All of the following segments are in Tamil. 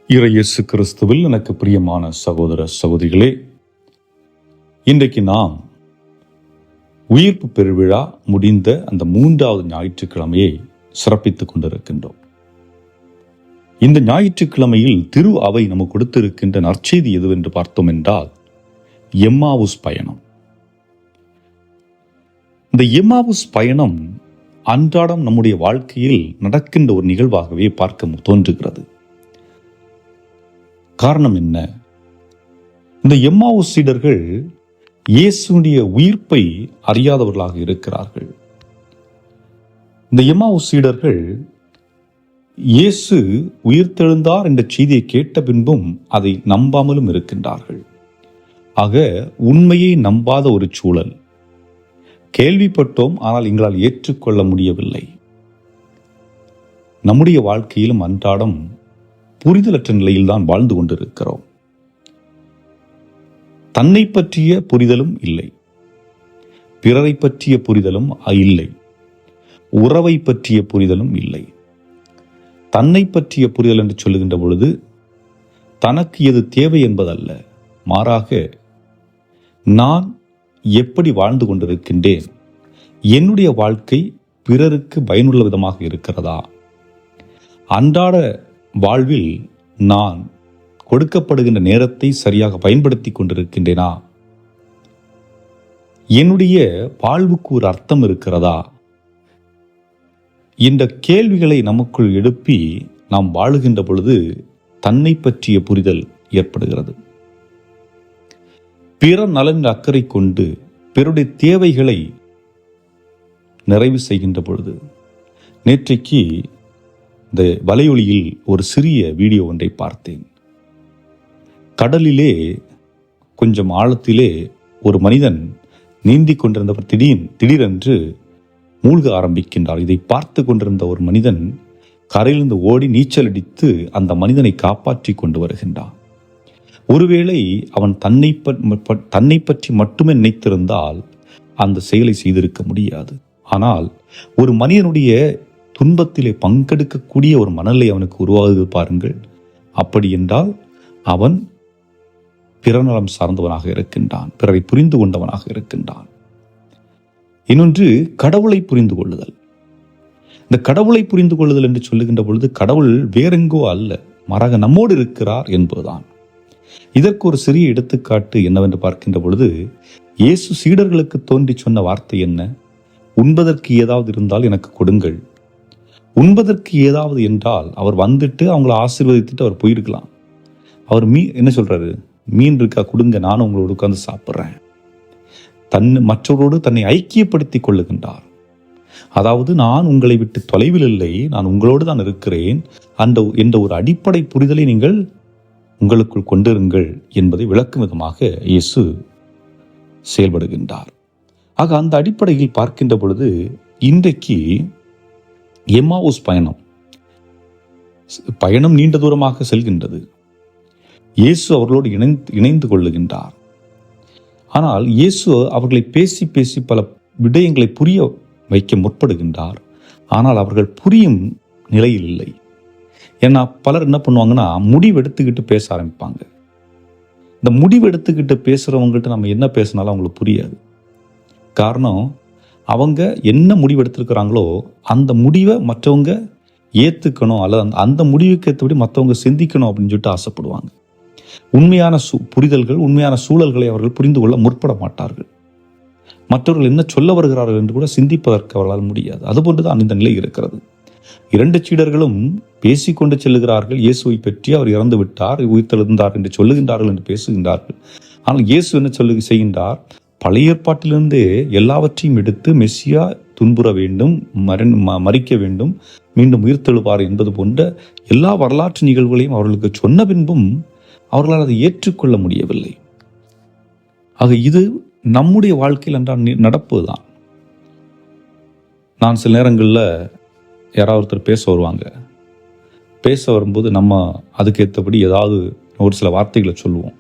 இயேசு கிறிஸ்துவில் எனக்கு பிரியமான சகோதர சகோதரிகளே, இன்றைக்கு நாம் உயிர்ப்பு பெருவிழா முடிந்த அந்த 3வது ஞாயிற்றுக்கிழமையை சிறப்பித்துக் கொண்டிருக்கின்றோம். இந்த ஞாயிற்றுக்கிழமையில் திரு அவை நமக்கு கொடுத்திருக்கின்ற நற்செய்தி எதுவென்று பார்த்தோம் என்றால் எம்மாவுஸ் பயணம். இந்த எம்மாவுஸ் பயணம் அன்றாடம் நம்முடைய வாழ்க்கையில் நடக்கின்ற ஒரு நிகழ்வாகவே பார்க்க தோன்றுகிறது. காரணம் என்ன? இந்த எம்மாவுஸ் சீடர்கள் இயேசுடைய உயிர்ப்பை அறியாதவர்களாக இருக்கிறார்கள். இந்த எம்மாவுஸ் சீடர்கள் இயேசு உயிர்த்தெழுந்தார் என்ற செய்தியை கேட்ட பின்பும் அதை நம்பாமலும் இருக்கின்றார்கள். ஆக உண்மையை நம்பாத ஒரு சூழல். கேள்விப்பட்டோம், ஆனால் எங்களால் ஏற்றுக்கொள்ள முடியவில்லை. நம்முடைய வாழ்க்கையிலும் அன்றாடம் புரிதலற்ற நிலையில் தான் வாழ்ந்து கொண்டிருக்கிறோம். தன்னை பற்றிய புரிதலும் இல்லை, பிறரை பற்றிய புரிதலும் இல்லை, உறவை பற்றிய புரிதலும் இல்லை. தன்னை பற்றிய புரிதல் என்று சொல்லுகின்ற பொழுது தனக்கு எது தேவை என்பதல்ல, மாறாக நான் எப்படி வாழ்ந்து கொண்டிருக்கின்றேன், என்னுடைய வாழ்க்கை பிறருக்கு பயனுள்ள விதமாக இருக்கிறதா, அன்றாட வாழ்வில் நான் கொடுக்கப்படுகின்ற நேரத்தை சரியாக பயன்படுத்தி கொண்டிருக்கின்றேனா, என்னுடைய வாழ்வுக்கு ஒரு அர்த்தம் இருக்கிறதா, இந்த கேள்விகளை நமக்குள் எழுப்பி நாம் வாழுகின்ற பொழுது தன்னை பற்றிய புரிதல் ஏற்படுகிறது. பிற நலனில் அக்கறை கொண்டு பிறருடைய தேவைகளை நிறைவு செய்கின்ற பொழுது, நேற்றைக்கு இந்த வலையொலியில் ஒரு சிறிய வீடியோ ஒன்றை பார்த்தேன். கடலிலே கொஞ்சம் ஆழத்திலே ஒரு மனிதன் நீந்தி கொண்டிருந்தவர் திடீரென்று மூழ்க ஆரம்பிக்கின்றார். இதை பார்த்து கொண்டிருந்த ஒரு மனிதன் கரையிலிருந்து ஓடி நீச்சல் அடித்து அந்த மனிதனை காப்பாற்றி கொண்டு வருகின்றான். ஒருவேளை அவன் தன்னை பற்றி மட்டுமே நினைத்திருந்தால் அந்த செயலை செய்திருக்க முடியாது. ஆனால் ஒரு மனிதனுடைய துன்பத்திலே பங்கெடுக்கக்கூடிய ஒரு மனநிலை அவனுக்கு உருவாகுது பாருங்கள். அப்படி என்றால் அவன் பிறநலம் சார்ந்தவனாக இருக்கின்றான், பிறரை புரிந்து கொண்டவனாக இருக்கின்றான். இன்னொன்று கடவுளை புரிந்து கொள்ளுதல். இந்த கடவுளை புரிந்து கொள்ளுதல் என்று சொல்லுகின்ற பொழுது கடவுள் வேறெங்கோ அல்ல, மாறாக நம்மோடு இருக்கிறார் என்பதுதான். இதற்கு ஒரு சிறிய எடுத்துக்காட்டு என்னவென்று பார்க்கின்ற பொழுது, இயேசு சீடர்களுக்கு தோன்றி சொன்ன வார்த்தை என்ன? உண்பதற்கு ஏதாவது இருந்தால் எனக்கு கொடுங்கள். உண்பதற்கு ஏதாவது என்றால் அவர் வந்துட்டு அவங்கள ஆசீர்வதித்துட்டு அவர் போயிருக்கலாம். அவர் என்ன சொல்றாரு? மீன் இருக்கா, கொடுங்க, நானும் உங்களோடு உட்கார்ந்து சாப்பிட்றேன். மற்றவரோடு தன்னை ஐக்கியப்படுத்திக் கொள்ளுகின்றார். அதாவது நான் உங்களை விட்டு தொலைவில் இல்லை, நான் உங்களோடு தான் இருக்கிறேன் என்ற ஒரு அடிப்படை புரிதலை நீங்கள் உங்களுக்குள் கொண்டிருங்கள் என்பதை விளக்கும் விதமாக இயேசு செயல்படுகின்றார். ஆக அந்த அடிப்படையில் பார்க்கின்ற பொழுது இன்றைக்கு எம்மாவுஸ் பயணம் நீண்ட தூரமாக செல்கின்றது. இயேசு அவர்களோடு இணைந்து கொள்ளுகின்றார். ஆனால் இயேசு அவர்களை பேசி பேசி பல விடயங்களை புரிய வைக்க முற்படுகின்றார். ஆனால் அவர்கள் புரியும் நிலையில் இல்லை. ஏன்னா பலர் என்ன பண்ணுவாங்கன்னா, முடிவு எடுத்துக்கிட்டு பேச ஆரம்பிப்பாங்க. இந்த முடிவு எடுத்துக்கிட்டு பேசுறவங்ககிட்ட நம்ம என்ன பேசினாலும் அவங்களுக்கு புரியாது. காரணம், அவங்க என்ன முடிவு எடுத்திருக்கிறாங்களோ அந்த முடிவை மற்றவங்க ஏற்றுக்கணும், அல்லது அந்த முடிவுக்கு ஏற்றபடி மற்றவங்க சிந்திக்கணும் அப்படின்னு சொல்லிட்டு ஆசைப்படுவாங்க. உண்மையான புரிதல்கள், உண்மையான சூழல்களை அவர்கள் புரிந்து கொள்ள முற்பட மாட்டார்கள். மற்றவர்கள் என்ன சொல்ல வருகிறார்கள் என்று கூட சிந்திப்பதற்கு அவர்களால் முடியாது. அதுபோன்றுதான் இந்த நிலை இருக்கிறது. 2 சீடர்களும் பேசிக்கொண்டு செல்லுகிறார்கள். இயேசுவை பற்றி அவர் இறந்து விட்டார், உயிர்த்தெழுந்தார் என்று சொல்லுகின்றார்கள் என்று பேசுகின்றார்கள். ஆனால் இயேசு என்ன செய்கின்றார்? பழைய ஏற்பாட்டிலிருந்து எல்லாவற்றையும் எடுத்து மெஸ்ஸியா துன்புற வேண்டும், மரிக்க வேண்டும், மீண்டும் உயிர்த்தெழுவார் என்பது போன்ற எல்லா வரலாற்று நிகழ்வுகளையும் அவர்களுக்கு சொன்ன பின்பும் அவர்களால் அதை ஏற்றுக்கொள்ள முடியவில்லை. ஆக இது நம்முடைய வாழ்க்கையில் என்றால் நடப்பதுதான். நான் சில நேரங்களில் யாராவது ஒருத்தர் பேச வரும்போது நம்ம அதுக்கேற்றபடி ஏதாவது ஒரு சில வார்த்தைகளை சொல்லுவோம்.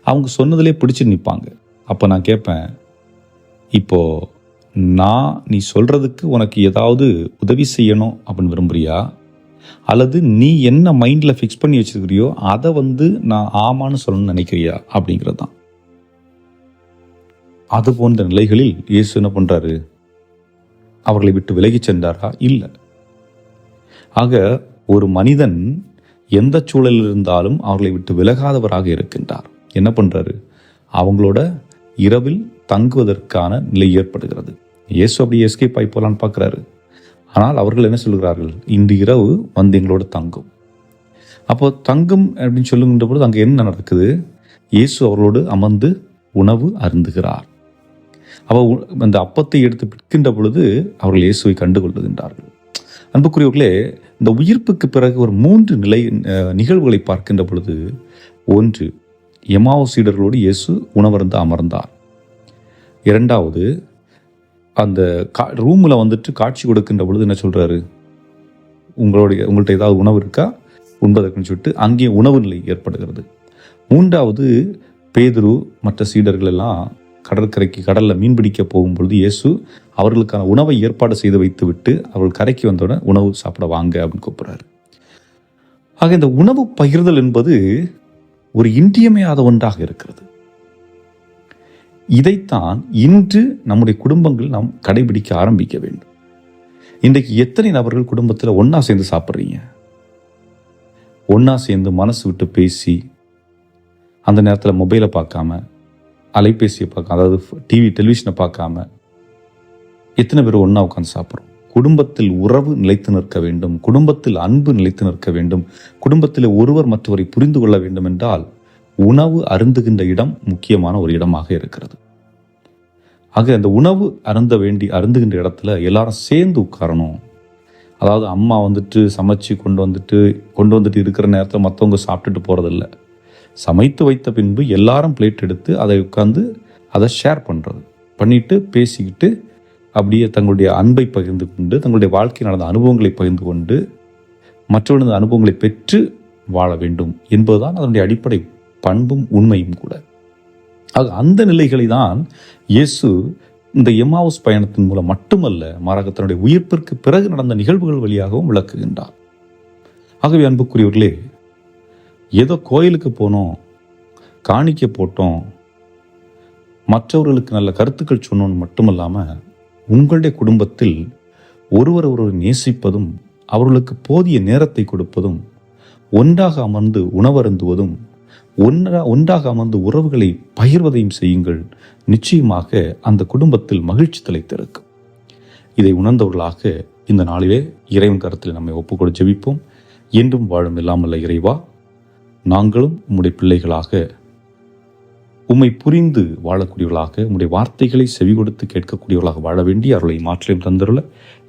அவங்க சொன்னதிலே பிடிச்சு நிற்பாங்க. அப்போ நான் கேட்பேன், இப்போ நீ சொல்றதுக்கு உனக்கு ஏதாவது உதவி செய்யணும் அப்படின்னு விரும்புறியா, அல்லது நீ என்ன மைண்டில் ஃபிக்ஸ் பண்ணி வச்சிருக்கிறியோ அதை நான் ஆமான்னு சொல்லணும்னு நினைக்கிறியா அப்படிங்கிறது தான். அது போன்ற நிலைகளில் இயேசு என்ன பண்ணுறாரு? அவர்களை விட்டு விலகி சென்றாரா? இல்லை. ஆக ஒரு மனிதன் எந்த சூழலில் இருந்தாலும் அவர்களை விட்டு விலகாதவராக இருக்கின்றார். என்ன பண்ணுறாரு? அவங்களோட இரவில் தங்குவதற்கான நிலை ஏற்படுகிறது. இயேசு அப்படி எஸ்கேப் ஆகி போகலான்னு பார்க்குறாரு. ஆனால் அவர்கள் என்ன சொல்கிறார்கள்? இன்று இரவு எங்களோட தங்கும். அப்போ தங்கும் அப்படின்னு சொல்லுகின்ற பொழுது அங்கே என்ன நடக்குது? இயேசு அவர்களோடு அமர்ந்து உணவு அருந்துகிறார். அந்த அப்பத்தை எடுத்து பிற்கின்ற பொழுது அவர்கள் இயேசுவை கண்டுகொள்ளுகின்றார்கள். அன்புக்குரியவர்களே, இந்த உயிர்ப்புக்கு பிறகு ஒரு 3 நிகழ்வுகளை பார்க்கின்ற பொழுது, 1, எம்மாவு சீடர்களோடு இயேசு உணவருந்து அமர்ந்தார். 2வது, அந்த ரூமில் காட்சி கொடுக்கின்ற பொழுது என்ன சொல்கிறாரு? உங்கள்கிட்ட ஏதாவது உணவு இருக்கா உண்பதற்குன்னு சொல்லிட்டு அங்கே உணவு நிலை ஏற்படுகிறது. 3வது, பேதுரு மற்ற சீடர்கள் எல்லாம் கடலில் மீன்பிடிக்க போகும்பொழுது இயேசு அவர்களுக்கான உணவை ஏற்பாடு செய்து வைத்து விட்டு அவர்கள் கரைக்கு வந்தோடனே உணவு சாப்பிட வாங்க அப்படின்னு கூப்பிட்றாரு. ஆக இந்த உணவு பகிர்தல் என்பது ஒரு இன்றியமையாத ஒன்றாக இருக்கிறது. இதைத்தான் இன்று நம்முடைய குடும்பங்கள் நாம் கடைபிடிக்க ஆரம்பிக்க வேண்டும். இன்றைக்கு எத்தனை நபர்கள் குடும்பத்தில் ஒன்றா சேர்ந்து சாப்பிட்றீங்க? ஒன்றா சேர்ந்து மனசு விட்டு பேசி, அந்த நேரத்தில் மொபைலை பார்க்காம, அலைபேசியை பார்க்காம, அதாவது டெலிவிஷனை பார்க்காம எத்தனை பேர் ஒன்றா உட்காந்து சாப்பிட்றோம்? குடும்பத்தில் உறவு நிலைத்து நிற்க வேண்டும், குடும்பத்தில் அன்பு நிலைத்து நிற்க வேண்டும், குடும்பத்தில் ஒருவர் மற்றவரை புரிந்து கொள்ள வேண்டும் என்றால் உணவு அருந்துகின்ற இடம் முக்கியமான ஒரு இடமாக இருக்கிறது. ஆக அந்த உணவு அருந்துகின்ற இடத்துல எல்லாரும் சேர்ந்து உட்காரணும். அதாவது அம்மா சமைச்சு கொண்டு வந்துட்டு இருக்கிற நேரத்தில் மற்றவங்க சாப்பிட்டுட்டு போகிறதில்ல. சமைத்து வைத்த பின்பு எல்லாரும் பிளேட் எடுத்து அதை உட்காந்து அதை ஷேர் பண்ணிட்டு பேசிக்கிட்டு அப்படியே தங்களுடைய அன்பை பகிர்ந்து கொண்டு, தங்களுடைய வாழ்க்கை நடந்த அனுபவங்களை பகிர்ந்து கொண்டு, மற்றவர்களது அனுபவங்களை பெற்று வாழ வேண்டும் என்பதுதான் அதனுடைய அடிப்படை பண்பும் உண்மையும் கூட. ஆக அந்த நிலைகளை தான் இயேசு இந்த எம்மாவுஸ் பயணத்தின் மூலம் மட்டுமல்ல, மாறாக தன்னுடைய உயிர்ப்பிற்கு பிறகு நடந்த நிகழ்வுகள் வழியாகவும் விளக்குகின்றார். ஆகவே அன்புக்குரியவர்களே, ஏதோ கோயிலுக்கு போனோம், காணிக்க போட்டோம், மற்றவர்களுக்கு நல்ல கருத்துக்கள் சொன்னோன்னு மட்டுமல்லாமல், உங்களுடைய குடும்பத்தில் ஒருவர் நேசிப்பதும், அவர்களுக்கு போதிய நேரத்தை கொடுப்பதும், ஒன்றாக அமர்ந்து உணவருந்துவதும், ஒன்றாக அமர்ந்து உறவுகளை பகிர்வதையும் செய்யுங்கள். நிச்சயமாக அந்த குடும்பத்தில் மகிழ்ச்சி தலைத்திருக்கும். இதை உணர்ந்தவர்களாக இந்த நாளிலே இறைவன் கரத்தில் நம்மை ஒப்புக்கொடு ஜெபிப்போம். என்றும் வாழும் இல்லாமல்ல இறைவா, நாங்களும் உம்முடைய பிள்ளைகளாக உம்மை புரிந்து வாழக்கூடியவர்களாக, உம்முடைய வார்த்தைகளை செவி கொடுத்து கேட்கக்கூடியவர்களாக வாழ வேண்டிய அருளை மாற்றம் தந்தருள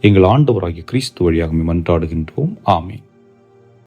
எங்கள் ஆண்டவராகிய கிறிஸ்து வழியாக மன்றாடுகின்றோம். ஆமென்.